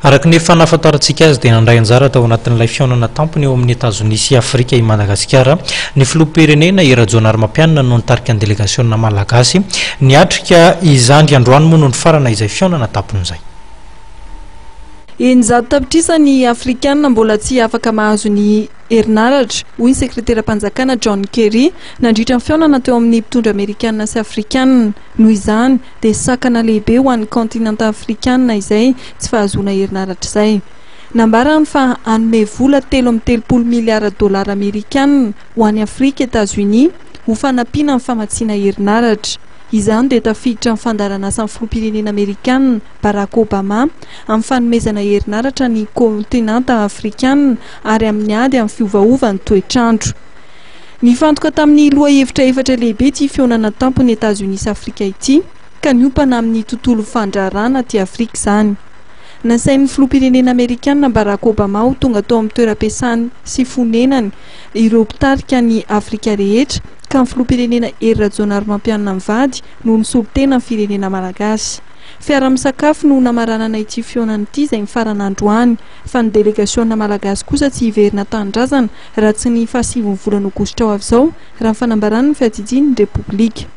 Araka ny fanafantarantsika azy dia nandray anjara tao anatin'ilay fihaonana tampony eo amin'ny États-Unis sy Afrika i Madagasikara ny filoham-pirenena Rajonar Ramampianina no nitarika ny délégationna malagasy niatrika izany androany moa no ny farana izay fihaonana tampony izay. Eninjato tapitrisany afrikanina mbola tsy afaka mahazo ny herinaratra hoy ny sekretera-panjakana John Kerry nandritra ny fihaonana teo amin'ny mpitondra amerikanina sy afrikanina. Noho izany dia sakana lehibe ho an'ny kontinanta afrikanina izay tsy fahazoana herinaratra izay. Nambarany fa hanome vola 3.3 miliara dolara amerikanina ho an'ny Afrika États-Unis ho fanampiana amin'ny famatsiana herinaratra. Izany dia tafiditra ny fandarana asan'ny filoham-pirenena Amerikanina Barack Obama amin'ny fanomezana herinaratra ny kontinanta afrikanina ary amin'ny ady amin'ny fiovaovan'ny toetrandro. Nifantoka tamin'ny loha hevitra efatra lehibe ity fihaonana tampony États-Unis sy Afrika ity ka niompana amin'ny tontolo fandrarana ty Afrika izany. Nasain'ny filoham-pirenena Amerikanina Barack Obama ho tonga tao amin'ny toeram-piasany sy fonenany ireo mpitarika ny Afrika rehetra ka ny filoham-pirenena Rajonar Ramampianina mivady no nisolitena ny firenena malagasy. Fiara-misakafo no namaranana ity fihaonana ity izay mifarana androany fa ny délégationna malagasy kosa tsy hiverina tanindrazana raha tsy ny fahasivany volana aogositra ho avy izao raha ny fanambarana ny fiatsijian'ny Repoblika.